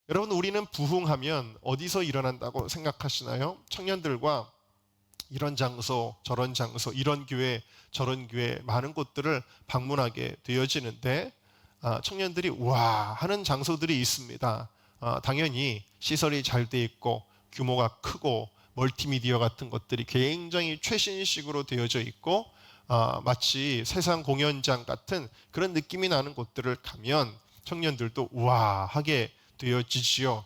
여러분, 우리는 부흥하면 어디서 일어난다고 생각하시나요? 청년들과 이런 장소, 저런 장소, 이런 교회, 저런 교회, 많은 곳들을 방문하게 되어지는데, 청년들이 와 하는 장소들이 있습니다. 당연히 시설이 잘 돼 있고 규모가 크고 멀티미디어 같은 것들이 굉장히 최신식으로 되어져 있고, 마치 세상 공연장 같은 그런 느낌이 나는 곳들을 가면 청년들도 우와 하게 되어지지요.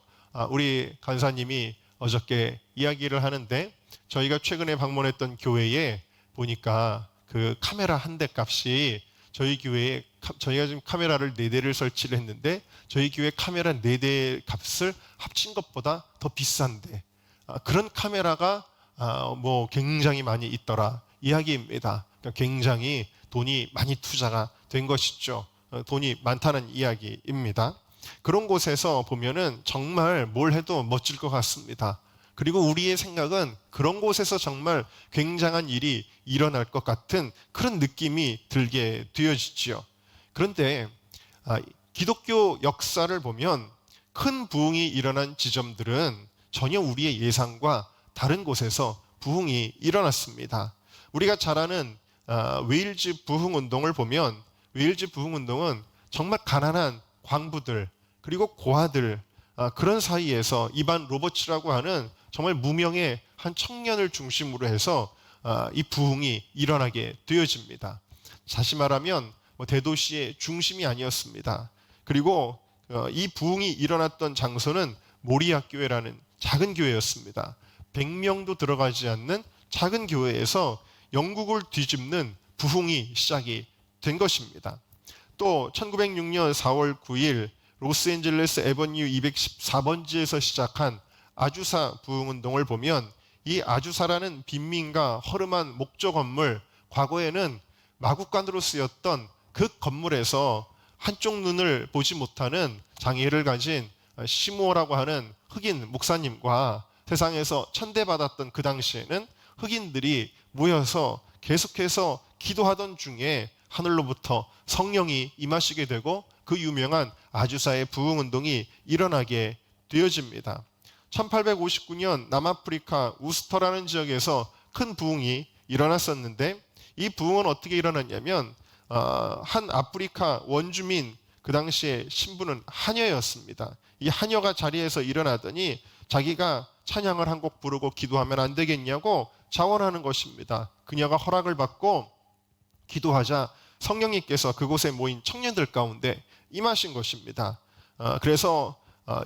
우리 간사님이 어저께 이야기를 하는데, 저희가 최근에 방문했던 교회에 보니까 그 카메라 한 대 값이 저희 교회에 저희가 지금 카메라를 4대를 설치를 했는데 저희 교회 카메라 4대 값을 합친 것보다 더 비싼데, 그런 카메라가 뭐 굉장히 많이 있더라 이야기입니다. 그러니까 굉장히 돈이 많이 투자가 된 것이죠. 돈이 많다는 이야기입니다. 그런 곳에서 보면은 정말 뭘 해도 멋질 것 같습니다. 그리고 우리의 생각은 그런 곳에서 정말 굉장한 일이 일어날 것 같은 그런 느낌이 들게 되어지지요. 그런데 기독교 역사를 보면 큰 부흥이 일어난 지점들은 전혀 우리의 예상과 다른 곳에서 부흥이 일어났습니다. 우리가 잘 아는 웨일즈 부흥운동을 보면, 웨일즈 부흥운동은 정말 가난한 광부들 그리고 고아들, 그런 사이에서 이반 로버츠라고 하는 정말 무명의 한 청년을 중심으로 해서 이 부흥이 일어나게 되어집니다. 다시 말하면 대도시의 중심이 아니었습니다. 그리고 이 부흥이 일어났던 장소는 모리아 교회라는 작은 교회였습니다. 100명도 들어가지 않는 작은 교회에서 영국을 뒤집는 부흥이 시작이 된 것입니다. 또 1906년 4월 9일 로스앤젤레스 에버뉴 214번지에서 시작한 아주사 부흥운동을 보면, 이 아주사라는 빈민가 허름한 목조 건물, 과거에는 마구간으로 쓰였던 그 건물에서 한쪽 눈을 보지 못하는 장애를 가진 시모라고 하는 흑인 목사님과 세상에서 천대받았던 그 당시에는 흑인들이 모여서 계속해서 기도하던 중에 하늘로부터 성령이 임하시게 되고 그 유명한 아주사의 부흥운동이 일어나게 되어집니다. 1859년 남아프리카 우스터라는 지역에서 큰 부흥이 일어났었는데, 이 부흥은 어떻게 일어났냐면 한 아프리카 원주민, 그 당시에 신부는 하녀였습니다. 이 하녀가 자리에서 일어나더니 자기가 찬양을 한 곡 부르고 기도하면 안 되겠냐고 자원하는 것입니다. 그녀가 허락을 받고 기도하자 성령님께서 그곳에 모인 청년들 가운데 임하신 것입니다. 그래서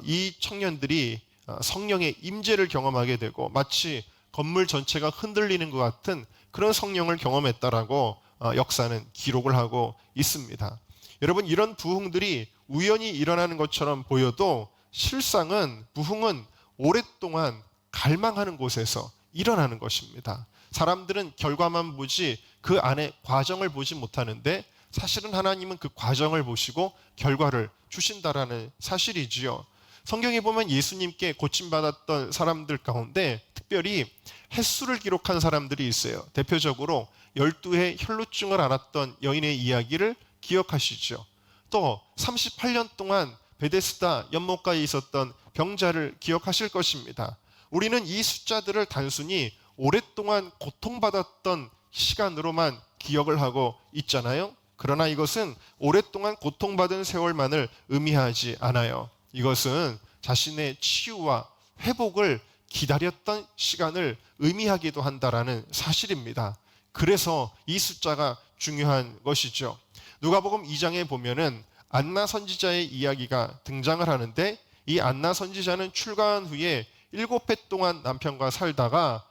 이 청년들이 성령의 임재를 경험하게 되고 마치 건물 전체가 흔들리는 것 같은 그런 성령을 경험했다라고 역사는 기록을 하고 있습니다. 여러분, 이런 부흥들이 우연히 일어나는 것처럼 보여도 실상은 부흥은 오랫동안 갈망하는 곳에서 일어나는 것입니다. 사람들은 결과만 보지 그 안에 과정을 보지 못하는데, 사실은 하나님은 그 과정을 보시고 결과를 주신다라는 사실이지요. 성경에 보면 예수님께 고침받았던 사람들 가운데 특별히 횟수를 기록한 사람들이 있어요. 대표적으로 12해 혈루증을 앓았던 여인의 이야기를 기억하시죠. 또 38년 동안 베데스다 연못가에 있었던 병자를 기억하실 것입니다. 우리는 이 숫자들을 단순히 오랫동안 고통받았던 시간으로만 기억을 하고 있잖아요. 그러나 이것은 오랫동안 고통받은 세월만을 의미하지 않아요. 이것은 자신의 치유와 회복을 기다렸던 시간을 의미하기도 한다라는 사실입니다. 그래서 이 숫자가 중요한 것이죠. 누가복음 2장에 보면은 안나 선지자의 이야기가 등장을 하는데, 이 안나 선지자는 출가한 후에 7해 동안 남편과 살다가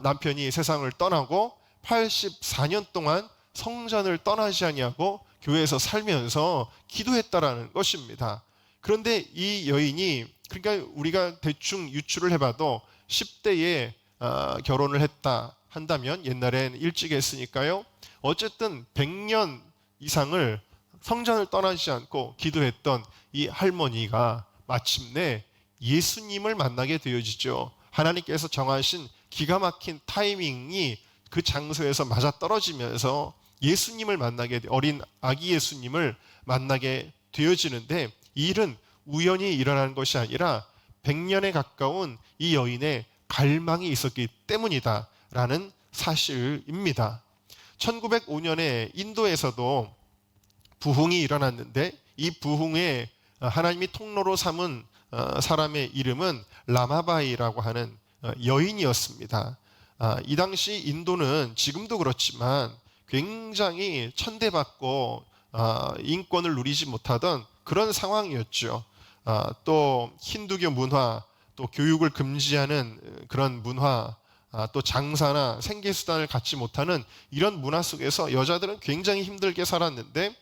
남편이 세상을 떠나고 84년 동안 성전을 떠나지 아니하고 교회에서 살면서 기도했다라는 것입니다. 그런데 이 여인이, 그러니까 우리가 대충 유추를 해봐도 10대에 결혼을 했다 한다면, 옛날엔 일찍 했으니까요, 어쨌든 100년 이상을 성전을 떠나지 않고 기도했던 이 할머니가 마침내 예수님을 만나게 되어지죠. 하나님께서 정하신 기가 막힌 타이밍이 그 장소에서 맞아떨어지면서 예수님을 만나게, 어린 아기 예수님을 만나게 되어지는데, 이 일은 우연히 일어난 것이 아니라 100년에 가까운 이 여인의 갈망이 있었기 때문이다라는 사실입니다. 1905년에 인도에서도 부흥이 일어났는데 이 부흥에 하나님이 통로로 삼은 사람의 이름은 라마바이라고 하는 여인이었습니다. 이 당시 인도는 지금도 그렇지만 굉장히 천대받고 인권을 누리지 못하던 그런 상황이었죠. 또 힌두교 문화, 또 교육을 금지하는 그런 문화, 또 장사나 생계수단을 갖지 못하는 이런 문화 속에서 여자들은 굉장히 힘들게 살았는데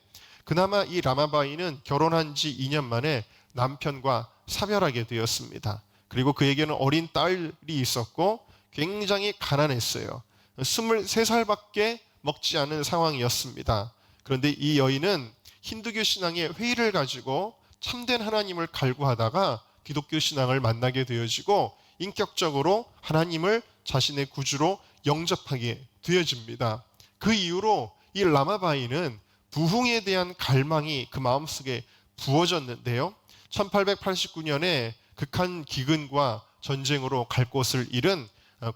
그나마 이 라마바이는 결혼한 지 2년 만에 남편과 사별하게 되었습니다. 그리고 그에게는 어린 딸이 있었고 굉장히 가난했어요. 23살밖에 먹지 않은 상황이었습니다. 그런데 이 여인은 힌두교 신앙의 회의를 가지고 참된 하나님을 갈구하다가 기독교 신앙을 만나게 되어지고 인격적으로 하나님을 자신의 구주로 영접하게 되어집니다. 그 이후로 이 라마바이는 부흥에 대한 갈망이 그 마음속에 부어졌는데요. 1889년에 극한 기근과 전쟁으로 갈 곳을 잃은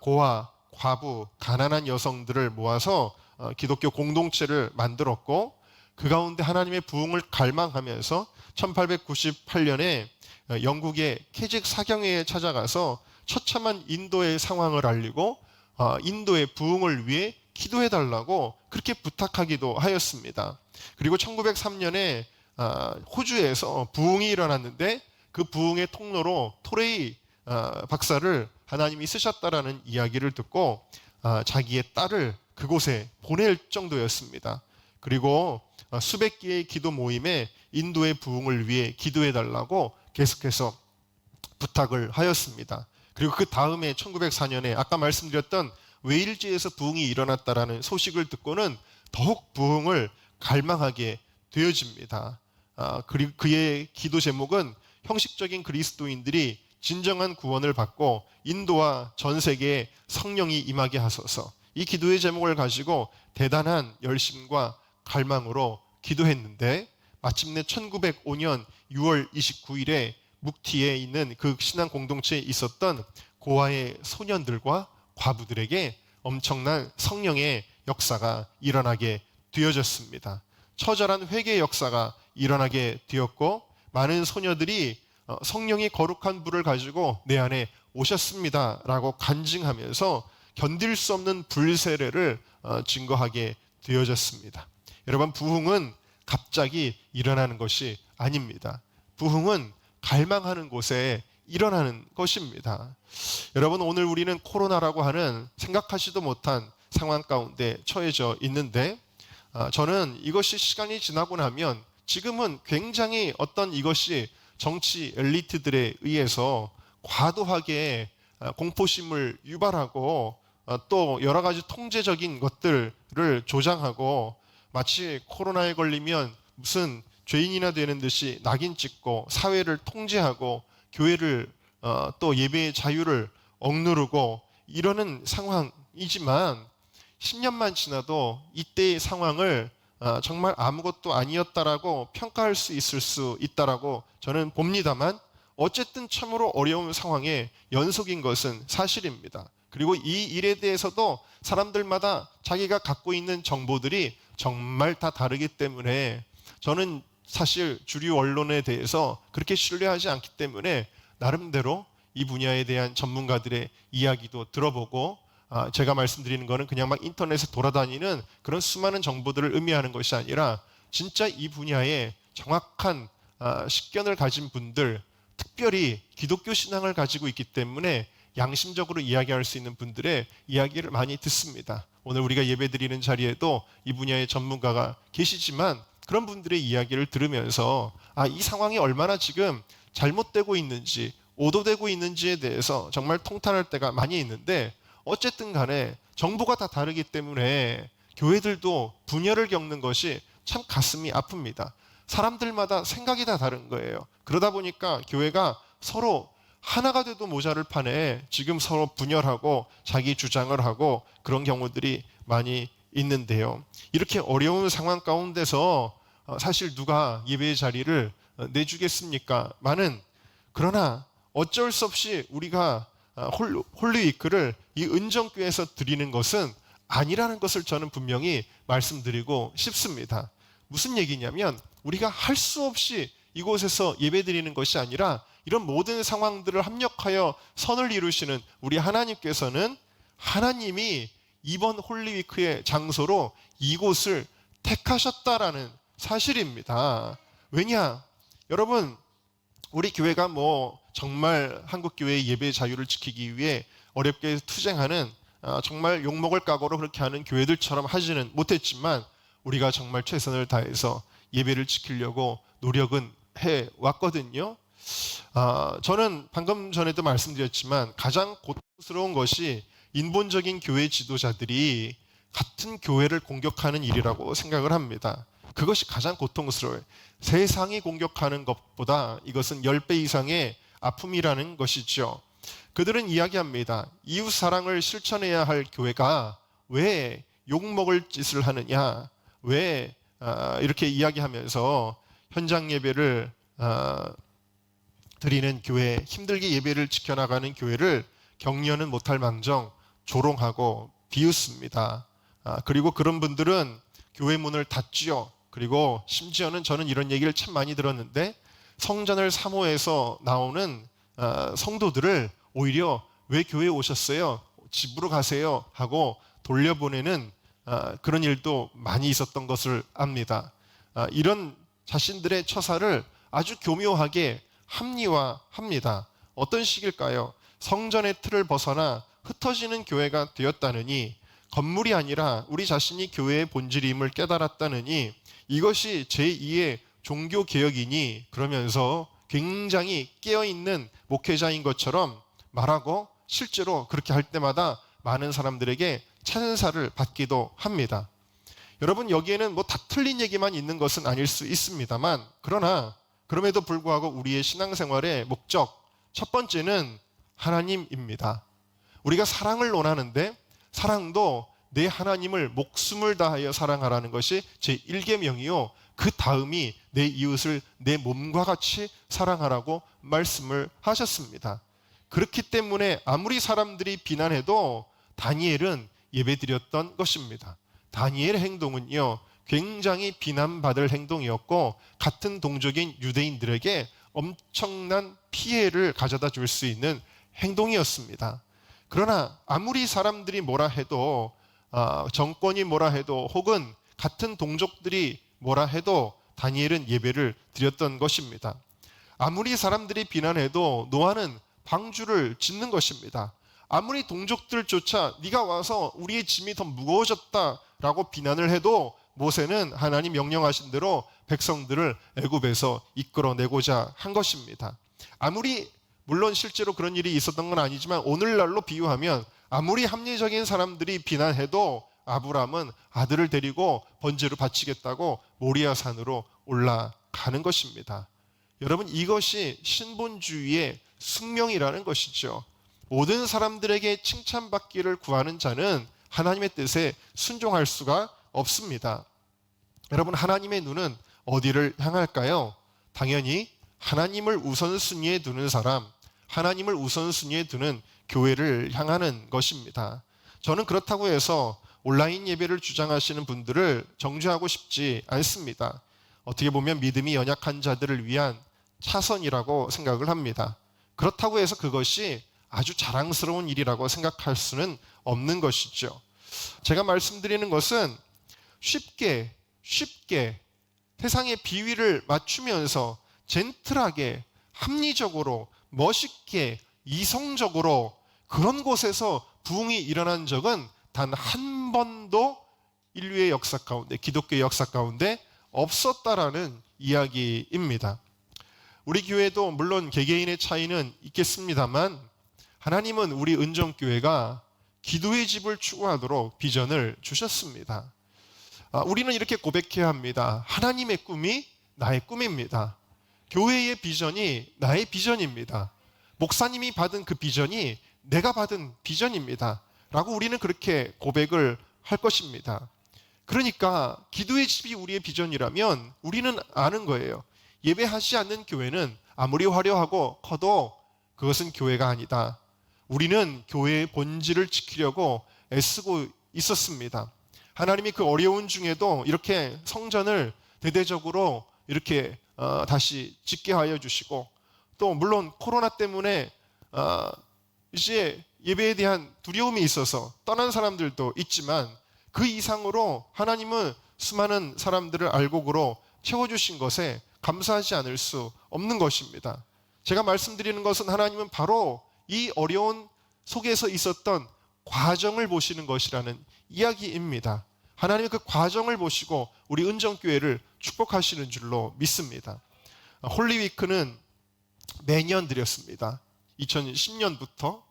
고아, 과부, 가난한 여성들을 모아서 기독교 공동체를 만들었고 그 가운데 하나님의 부흥을 갈망하면서 1898년에 영국의 캐직 사경회에 찾아가서 처참한 인도의 상황을 알리고 인도의 부흥을 위해 기도해달라고 그렇게 부탁하기도 하였습니다. 그리고 1903년에 호주에서 부흥이 일어났는데 그 부흥의 통로로 토레이 박사를 하나님이 쓰셨다라는 이야기를 듣고 자기의 딸을 그곳에 보낼 정도였습니다. 그리고 수백 개의 기도 모임에 인도의 부흥을 위해 기도해달라고 계속해서 부탁을 하였습니다. 그리고 그 다음에 1904년에 아까 말씀드렸던 웨일즈에서 부흥이 일어났다라는 소식을 듣고는 더욱 부흥을 갈망하게 되어집니다. 그리고 그의 기도 제목은 형식적인 그리스도인들이 진정한 구원을 받고 인도와 전 세계에 성령이 임하게 하소서. 이 기도의 제목을 가지고 대단한 열심과 갈망으로 기도했는데 마침내 1905년 6월 29일에 묵티에 있는 그 신앙 공동체에 있었던 고아의 소년들과 과부들에게 엄청난 성령의 역사가 일어나게 되어졌습니다. 처절한 회개의 역사가 일어나게 되었고 많은 소녀들이 성령이 거룩한 불을 가지고 내 안에 오셨습니다 라고 간증하면서 견딜 수 없는 불세례를 증거하게 되어졌습니다. 여러분, 부흥은 갑자기 일어나는 것이 아닙니다. 부흥은 갈망하는 곳에 일어나는 것입니다. 여러분, 오늘 우리는 코로나라고 하는 생각하지도 못한 상황 가운데 처해져 있는데 저는 이것이 시간이 지나고 나면 지금은 굉장히 어떤 이것이 정치 엘리트들에 의해서 과도하게 공포심을 유발하고 또 여러 가지 통제적인 것들을 조장하고 마치 코로나에 걸리면 무슨 죄인이나 되는 듯이 낙인 찍고 사회를 통제하고 교회를 또 예배의 자유를 억누르고 이러는 상황이지만 10년만 지나도 이때의 상황을 정말 아무것도 아니었다라고 평가할 수 있을 수 있다라고 저는 봅니다만 어쨌든 참으로 어려운 상황의 연속인 것은 사실입니다. 그리고 이 일에 대해서도 사람들마다 자기가 갖고 있는 정보들이 정말 다 다르기 때문에 저는 사실 주류 언론에 대해서 그렇게 신뢰하지 않기 때문에 나름대로 이 분야에 대한 전문가들의 이야기도 들어보고 제가 말씀드리는 거는 그냥 막 인터넷에 돌아다니는 그런 수많은 정보들을 의미하는 것이 아니라 진짜 이 분야에 정확한 식견을 가진 분들, 특별히 기독교 신앙을 가지고 있기 때문에 양심적으로 이야기할 수 있는 분들의 이야기를 많이 듣습니다. 오늘 우리가 예배드리는 자리에도 이 분야의 전문가가 계시지만 그런 분들의 이야기를 들으면서 이 상황이 얼마나 지금 잘못되고 있는지, 오도되고 있는지에 대해서 정말 통탄할 때가 많이 있는데 어쨌든 간에 정보가 다 다르기 때문에 교회들도 분열을 겪는 것이 참 가슴이 아픕니다. 사람들마다 생각이 다 다른 거예요. 그러다 보니까 교회가 서로 하나가 돼도 모자를 판에 지금 서로 분열하고 자기 주장을 하고 그런 경우들이 많이 있는데요. 이렇게 어려운 상황 가운데서 사실 누가 예배의 자리를 내주겠습니까? 많은. 그러나 어쩔 수 없이 우리가 홀리위크를 이 은정교회에서 드리는 것은 아니라는 것을 저는 분명히 말씀드리고 싶습니다. 무슨 얘기냐면 우리가 할 수 없이 이곳에서 예배드리는 것이 아니라 이런 모든 상황들을 합력하여 선을 이루시는 우리 하나님께서는 하나님이 이번 홀리위크의 장소로 이곳을 택하셨다라는 사실입니다. 왜냐? 여러분, 우리 교회가 정말 한국교회의 예배 자유를 지키기 위해 어렵게 투쟁하는 정말 욕먹을 각오로 그렇게 하는 교회들처럼 하지는 못했지만 우리가 정말 최선을 다해서 예배를 지키려고 노력은 해왔거든요. 저는 방금 전에도 말씀드렸지만 가장 고통스러운 것이 인본적인 교회 지도자들이 같은 교회를 공격하는 일이라고 생각을 합니다. 그것이 가장 고통스러워요. 세상이 공격하는 것보다 이것은 10배 이상의 아픔이라는 것이죠. 그들은 이야기합니다. 이웃 사랑을 실천해야 할 교회가 왜 욕먹을 짓을 하느냐, 왜 이렇게 이야기하면서 현장 예배를 드리는 교회, 힘들게 예배를 지켜나가는 교회를 격려는 못할 망정 조롱하고 비웃습니다. 그리고 그런 분들은 교회 문을 닫지요. 그리고 심지어는 저는 이런 얘기를 참 많이 들었는데 성전을 사모해서 나오는 성도들을 오히려 왜 교회에 오셨어요? 집으로 가세요 하고 돌려보내는 그런 일도 많이 있었던 것을 압니다. 이런 자신들의 처사를 아주 교묘하게 합리화합니다. 어떤 식일까요? 성전의 틀을 벗어나 흩어지는 교회가 되었다느니, 건물이 아니라 우리 자신이 교회의 본질임을 깨달았다느니 이것이 제2의 종교개혁이니, 그러면서 굉장히 깨어있는 목회자인 것처럼 말하고 실제로 그렇게 할 때마다 많은 사람들에게 찬사를 받기도 합니다. 여러분, 여기에는 다 틀린 얘기만 있는 것은 아닐 수 있습니다만, 그러나 그럼에도 불구하고 우리의 신앙생활의 목적, 첫 번째는 하나님입니다. 우리가 사랑을 논하는데 사랑도 내 하나님을 목숨을 다하여 사랑하라는 것이 제1계명이요. 그 다음이 내 이웃을 내 몸과 같이 사랑하라고 말씀을 하셨습니다. 그렇기 때문에 아무리 사람들이 비난해도 다니엘은 예배드렸던 것입니다. 다니엘의 행동은요, 굉장히 비난받을 행동이었고 같은 동족인 유대인들에게 엄청난 피해를 가져다 줄 수 있는 행동이었습니다. 그러나 아무리 사람들이 뭐라 해도, 정권이 뭐라 해도, 혹은 같은 동족들이 뭐라 해도 다니엘은 예배를 드렸던 것입니다. 아무리 사람들이 비난해도 노아는 방주를 짓는 것입니다. 아무리 동족들조차 네가 와서 우리의 짐이 더 무거워졌다라고 비난을 해도 모세는 하나님 명령하신 대로 백성들을 애굽에서 이끌어내고자 한 것입니다. 물론 실제로 그런 일이 있었던 건 아니지만 오늘날로 비유하면 아무리 합리적인 사람들이 비난해도 아브람은 아들을 데리고 번제로 바치겠다고 모리아산으로 올라가는 것입니다. 여러분, 이것이 신본주의의 숙명이라는 것이죠. 모든 사람들에게 칭찬받기를 구하는 자는 하나님의 뜻에 순종할 수가 없습니다. 여러분, 하나님의 눈은 어디를 향할까요? 당연히 하나님을 우선순위에 두는 사람, 하나님을 우선순위에 두는 교회를 향하는 것입니다. 저는 그렇다고 해서 온라인 예배를 주장하시는 분들을 정죄하고 싶지 않습니다. 어떻게 보면 믿음이 연약한 자들을 위한 차선이라고 생각을 합니다. 그렇다고 해서 그것이 아주 자랑스러운 일이라고 생각할 수는 없는 것이죠. 제가 말씀드리는 것은 쉽게 세상의 비위를 맞추면서 젠틀하게, 합리적으로, 멋있게, 이성적으로 그런 곳에서 부흥이 일어난 적은 단 한 번도 인류의 역사 가운데, 기독교의 역사 가운데 없었다라는 이야기입니다. 우리 교회도 물론 개개인의 차이는 있겠습니다만 하나님은 우리 은정교회가 기도의 집을 추구하도록 비전을 주셨습니다. 우리는 이렇게 고백해야 합니다. 하나님의 꿈이 나의 꿈입니다. 교회의 비전이 나의 비전입니다. 목사님이 받은 그 비전이 내가 받은 비전입니다. 라고 우리는 그렇게 고백을 할 것입니다. 그러니까 기도의 집이 우리의 비전이라면 우리는 아는 거예요. 예배하지 않는 교회는 아무리 화려하고 커도 그것은 교회가 아니다. 우리는 교회의 본질을 지키려고 애쓰고 있었습니다. 하나님이 그 어려운 중에도 이렇게 성전을 대대적으로 이렇게 다시 짓게 하여 주시고, 또 물론 코로나 때문에 이제 예배에 대한 두려움이 있어서 떠난 사람들도 있지만, 그 이상으로 하나님은 수많은 사람들을 알곡으로 채워주신 것에 감사하지 않을 수 없는 것입니다. 제가 말씀드리는 것은 하나님은 바로 이 어려운 속에서 있었던 과정을 보시는 것이라는 이야기입니다. 하나님은 그 과정을 보시고 우리 은정교회를 축복하시는 줄로 믿습니다. 홀리위크는 매년 드렸습니다. 2010년부터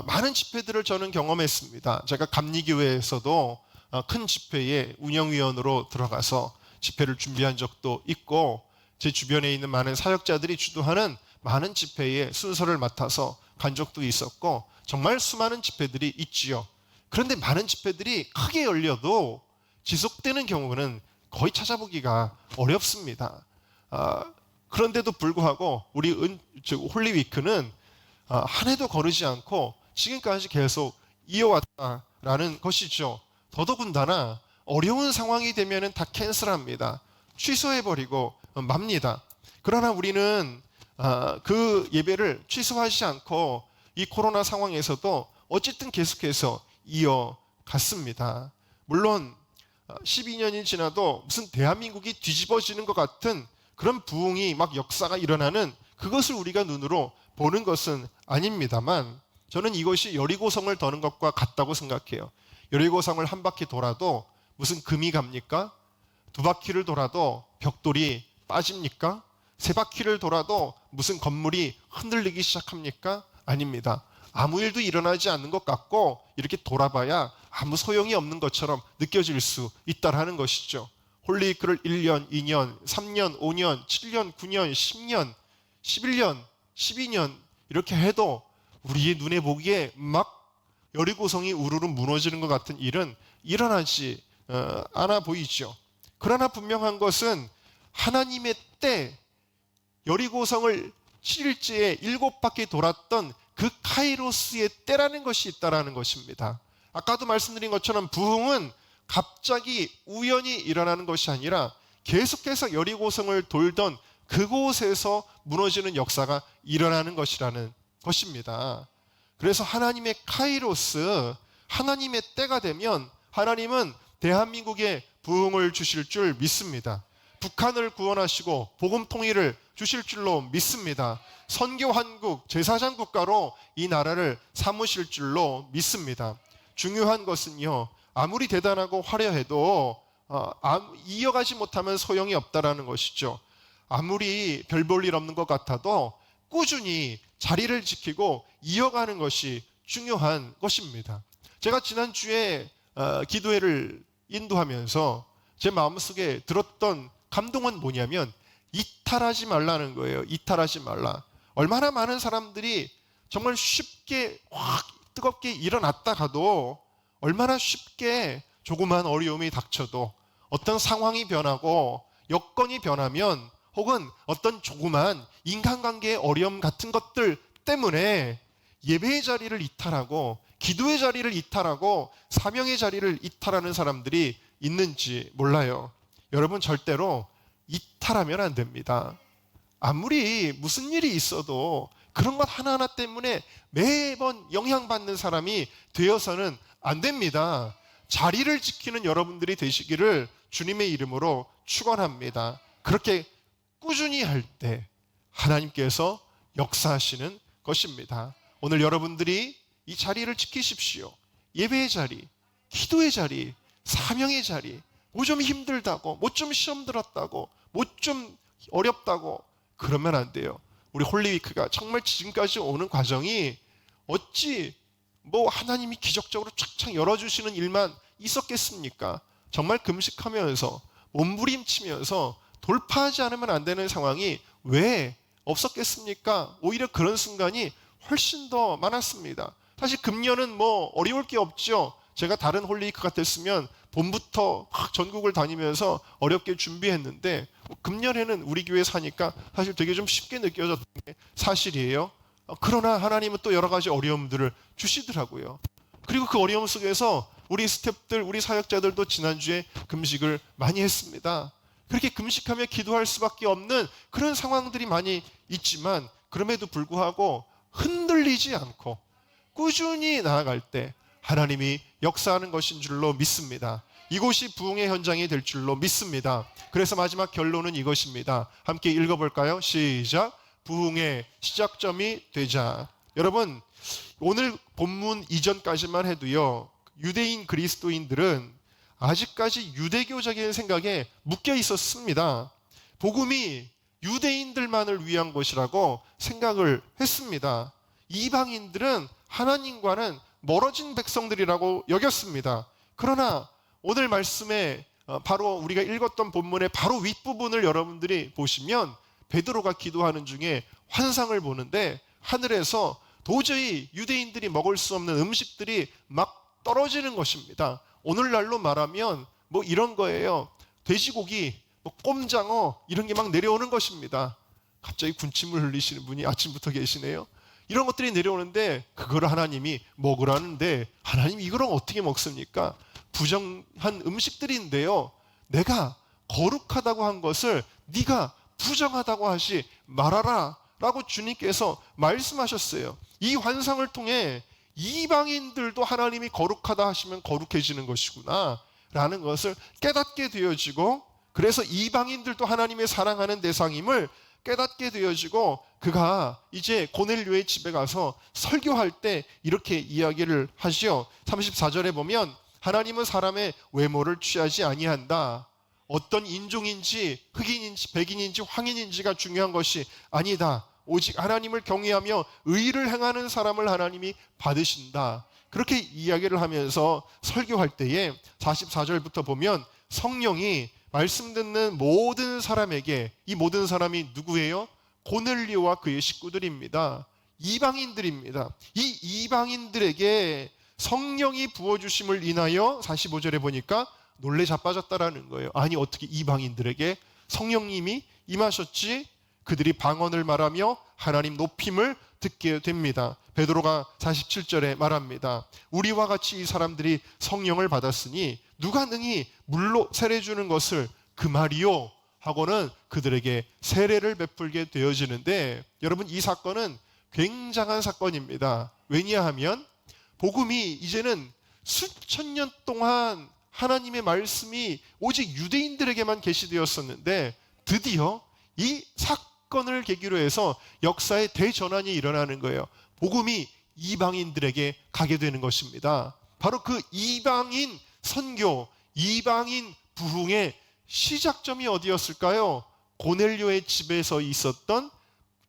많은 집회들을 저는 경험했습니다. 제가 감리교회에서도 큰 집회에 운영위원으로 들어가서 집회를 준비한 적도 있고, 제 주변에 있는 많은 사역자들이 주도하는 많은 집회에 순서를 맡아서 간 적도 있었고, 정말 수많은 집회들이 있지요. 그런데 많은 집회들이 크게 열려도 지속되는 경우는 거의 찾아보기가 어렵습니다. 그런데도 불구하고 우리 홀리위크는 한 해도 거르지 않고 지금까지 계속 이어왔다라는 것이죠. 더더군다나 어려운 상황이 되면 다 캔슬합니다. 취소해버리고 맙니다. 그러나 우리는 그 예배를 취소하지 않고 이 코로나 상황에서도 어쨌든 계속해서 이어갔습니다. 물론 12년이 지나도 무슨 대한민국이 뒤집어지는 것 같은 그런 부흥이 막 역사가 일어나는 그것을 우리가 눈으로 보는 것은 아닙니다만, 저는 이것이 여리고성을 도는 것과 같다고 생각해요. 여리고성을 한 바퀴 돌아도 무슨 금이 갑니까? 두 바퀴를 돌아도 벽돌이 빠집니까? 세 바퀴를 돌아도 무슨 건물이 흔들리기 시작합니까? 아닙니다. 아무 일도 일어나지 않는 것 같고 이렇게 돌아봐야 아무 소용이 없는 것처럼 느껴질 수 있다라는 것이죠. 홀리위크를 1년, 2년, 3년, 5년, 7년, 9년, 10년, 11년, 12년 이렇게 해도 우리의 눈에 보기에 막 여리고성이 우르르 무너지는 것 같은 일은 일어나지 않아 보이죠. 그러나 분명한 것은 하나님의 때, 여리고성을 7일째에 7바퀴 돌았던 그 카이로스의 때라는 것이 있다라는 것입니다. 아까도 말씀드린 것처럼 부흥은 갑자기 우연히 일어나는 것이 아니라 계속해서 여리고성을 돌던 그곳에서 무너지는 역사가 일어나는 것이라는 것입니다. 그래서 하나님의 카이로스, 하나님의 때가 되면 하나님은 대한민국에 부흥을 주실 줄 믿습니다. 북한을 구원하시고 복음 통일을 주실 줄로 믿습니다. 선교 한국, 제사장 국가로 이 나라를 삼으실 줄로 믿습니다. 중요한 것은요, 아무리 대단하고 화려해도 이어가지 못하면 소용이 없다라는 것이죠. 아무리 별 볼 일 없는 것 같아도 꾸준히 자리를 지키고 이어가는 것이 중요한 것입니다. 제가 지난주에 기도회를 인도하면서 제 마음속에 들었던 감동은 뭐냐면 이탈하지 말라는 거예요. 이탈하지 말라. 얼마나 많은 사람들이 정말 쉽게 확 뜨겁게 일어났다가도, 얼마나 쉽게 조그만 어려움이 닥쳐도, 어떤 상황이 변하고 여건이 변하면, 혹은 어떤 조그만 인간관계의 어려움 같은 것들 때문에 예배의 자리를 이탈하고 기도의 자리를 이탈하고 사명의 자리를 이탈하는 사람들이 있는지 몰라요. 여러분, 절대로 이탈하면 안 됩니다. 아무리 무슨 일이 있어도 그런 것 하나하나 때문에 매번 영향받는 사람이 되어서는 안 됩니다. 자리를 지키는 여러분들이 되시기를 주님의 이름으로 축원합니다. 그렇게 꾸준히 할 때 하나님께서 역사하시는 것입니다. 오늘 여러분들이 이 자리를 지키십시오. 예배의 자리, 기도의 자리, 사명의 자리. 뭐 좀 힘들다고, 뭐 좀 시험 들었다고, 뭐 좀 어렵다고 그러면 안 돼요. 우리 홀리위크가 정말 지금까지 오는 과정이 어찌 뭐 하나님이 기적적으로 착착 열어주시는 일만 있었겠습니까? 정말 금식하면서 몸부림치면서 돌파하지 않으면 안 되는 상황이 왜 없었겠습니까? 오히려 그런 순간이 훨씬 더 많았습니다. 사실 금년은 뭐 어려울 게 없죠. 제가 다른 홀리위크 같았으면 봄부터 전국을 다니면서 어렵게 준비했는데 금년에는 우리 교회 사니까 사실 되게 좀 쉽게 느껴졌던 게 사실이에요. 그러나 하나님은 또 여러 가지 어려움들을 주시더라고요. 그리고 그 어려움 속에서 우리 스태프들, 우리 사역자들도 지난주에 금식을 많이 했습니다. 그렇게 금식하며 기도할 수밖에 없는 그런 상황들이 많이 있지만 그럼에도 불구하고 흔들리지 않고 꾸준히 나아갈 때 하나님이 역사하는 것인 줄로 믿습니다. 이곳이 부흥의 현장이 될 줄로 믿습니다. 그래서 마지막 결론은 이것입니다. 함께 읽어볼까요? 시작. 부흥의 시작점이 되자. 여러분, 오늘 본문 이전까지만 해도요, 유대인 그리스도인들은 아직까지 유대교적인 생각에 묶여 있었습니다. 복음이 유대인들만을 위한 것이라고 생각을 했습니다. 이방인들은 하나님과는 멀어진 백성들이라고 여겼습니다. 그러나 오늘 말씀에 바로 우리가 읽었던 본문의 바로 윗부분을 여러분들이 보시면 베드로가 기도하는 중에 환상을 보는데 하늘에서 도저히 유대인들이 먹을 수 없는 음식들이 막 떨어지는 것입니다. 오늘날로 말하면 뭐 이런 거예요. 돼지고기, 뭐 꼼장어 이런 게 막 내려오는 것입니다. 갑자기 군침을 흘리시는 분이 아침부터 계시네요. 이런 것들이 내려오는데 그걸 하나님이 먹으라는데 하나님 이걸 어떻게 먹습니까? 부정한 음식들인데요. 내가 거룩하다고 한 것을 네가 부정하다고 하지 말아라 라고 주님께서 말씀하셨어요. 이 환상을 통해 이방인들도 하나님이 거룩하다 하시면 거룩해지는 것이구나 라는 것을 깨닫게 되어지고, 그래서 이방인들도 하나님의 사랑하는 대상임을 깨닫게 되어지고, 그가 이제 고넬료의 집에 가서 설교할 때 이렇게 이야기를 하지요. 34절에 보면 하나님은 사람의 외모를 취하지 아니한다. 어떤 인종인지 흑인인지 백인인지 황인인지가 중요한 것이 아니다. 오직 하나님을 경외하며 의를 행하는 사람을 하나님이 받으신다. 그렇게 이야기를 하면서 설교할 때에 44절부터 보면 성령이 말씀 듣는 모든 사람에게, 이 모든 사람이 누구예요? 고넬료와 그의 식구들입니다. 이방인들입니다. 이 이방인들에게 성령이 부어주심을 인하여 45절에 보니까 놀래 자빠졌다라는 거예요. 아니 어떻게 이방인들에게 성령님이 임하셨지? 그들이 방언을 말하며 하나님 높임을 듣게 됩니다. 베드로가 47절에 말합니다. 우리와 같이 이 사람들이 성령을 받았으니 누가 능히 물로 세례 주는 것을 그 말이요 하고는 그들에게 세례를 베풀게 되어지는데, 여러분 이 사건은 굉장한 사건입니다. 왜냐하면 복음이 이제는 수천 년 동안 하나님의 말씀이 오직 유대인들에게만 계시되었었는데 드디어 이 사건을 계기로 해서 역사의 대전환이 일어나는 거예요. 복음이 이방인들에게 가게 되는 것입니다. 바로 그 이방인 선교, 이방인 부흥의 시작점이 어디였을까요? 고넬료의 집에서 있었던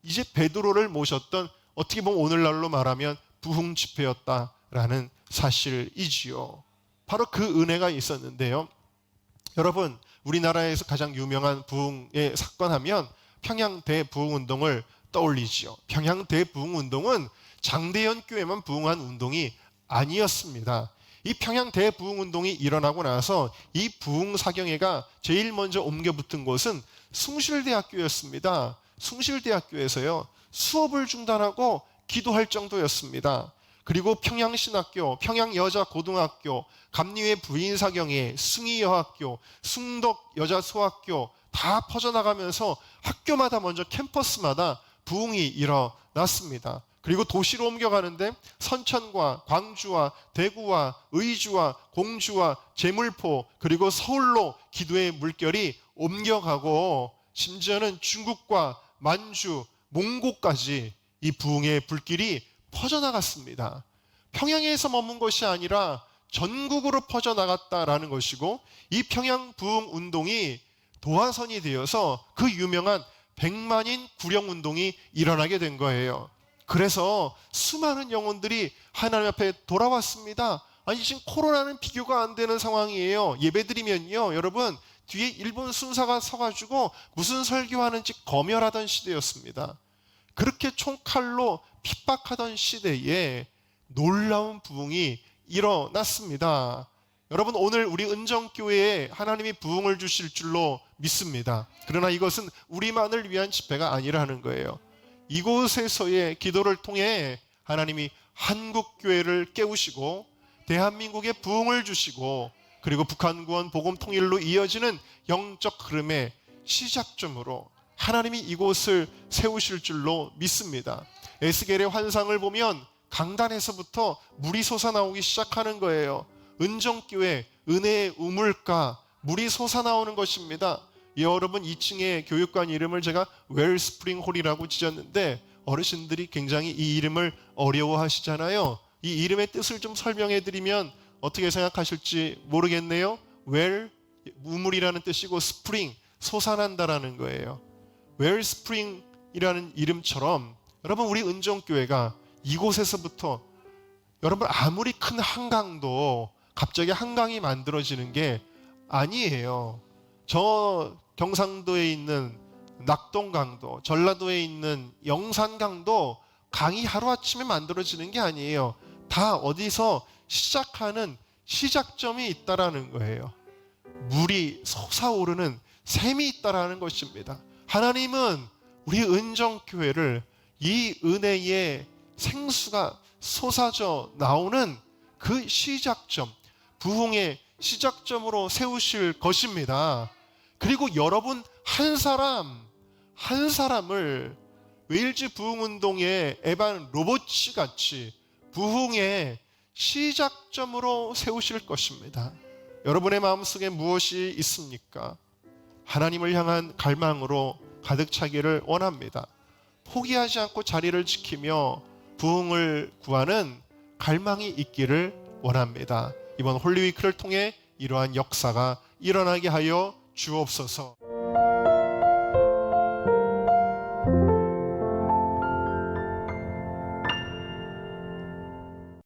이제 베드로를 모셨던, 어떻게 보면 오늘날로 말하면 부흥 집회였다라는 사실이지요. 바로 그 은혜가 있었는데요. 여러분, 우리나라에서 가장 유명한 부흥의 사건 하면 평양 대부흥운동을 떠올리지요. 평양 대부흥운동은 장대현 교회만 부흥한 운동이 아니었습니다. 이 평양 대부흥운동이 일어나고 나서 이 부흥사경회가 제일 먼저 옮겨 붙은 곳은 숭실대학교였습니다. 숭실대학교에서요, 수업을 중단하고 기도할 정도였습니다. 그리고 평양신학교, 평양여자고등학교, 감리회 부인사경회, 숭의여학교, 숭덕여자소학교 다 퍼져나가면서 학교마다 먼저 캠퍼스마다 부흥이 일어났습니다. 그리고 도시로 옮겨가는데 선천과 광주와 대구와 의주와 공주와 제물포 그리고 서울로 기도의 물결이 옮겨가고, 심지어는 중국과 만주, 몽고까지 이 부흥의 불길이 퍼져나갔습니다. 평양에서 머문 것이 아니라 전국으로 퍼져나갔다라는 것이고, 이 평양 부흥 운동이 도화선이 되어서 그 유명한 백만인 구령운동이 일어나게 된 거예요. 그래서 수많은 영혼들이 하나님 앞에 돌아왔습니다. 아니 지금 코로나는 비교가 안 되는 상황이에요. 예배드리면요, 여러분 뒤에 일본 순사가 서가지고 무슨 설교하는지 검열하던 시대였습니다. 그렇게 총칼로 핍박하던 시대에 놀라운 부흥이 일어났습니다. 여러분, 오늘 우리 은정교회에 하나님이 부흥을 주실 줄로 믿습니다. 그러나 이것은 우리만을 위한 집회가 아니라는 거예요. 이곳에서의 기도를 통해 하나님이 한국교회를 깨우시고 대한민국에 부흥을 주시고 그리고 북한 구원 복음 통일로 이어지는 영적 흐름의 시작점으로 하나님이 이곳을 세우실 줄로 믿습니다. 에스겔의 환상을 보면 강단에서부터 물이 솟아나오기 시작하는 거예요. 은정교회, 은혜의 우물가, 물이 솟아나오는 것입니다. 여러분, 2층에 교육관 이름을 제가 웰스프링 홀이라고 지었는데 어르신들이 굉장히 이 이름을 어려워하시잖아요. 이 이름의 뜻을 좀 설명해 드리면 어떻게 생각하실지 모르겠네요. 웰, 우물이라는 뜻이고 스프링, 솟아난다라는 거예요. 웰스프링이라는 이름처럼 여러분, 우리 은정교회가 이곳에서부터 여러분, 아무리 큰 한강도 갑자기 한강이 만들어지는 게 아니에요. 저 경상도에 있는 낙동강도, 전라도에 있는 영산강도 강이 하루아침에 만들어지는 게 아니에요. 다 어디서 시작하는 시작점이 있다라는 거예요. 물이 솟아오르는 샘이 있다라는 것입니다. 하나님은 우리 은정교회를 이 은혜의 생수가 솟아져 나오는 그 시작점, 부흥의 시작점으로 세우실 것입니다. 그리고 여러분 한 사람을 웨일즈 부흥운동의 에반 로버츠 같이 부흥의 시작점으로 세우실 것입니다. 여러분의 마음속에 무엇이 있습니까? 하나님을 향한 갈망으로 가득 차기를 원합니다. 포기하지 않고 자리를 지키며 부흥을 구하는 갈망이 있기를 원합니다. 이번 홀리위크를 통해 이러한 역사가 일어나게 하여 주옵소서.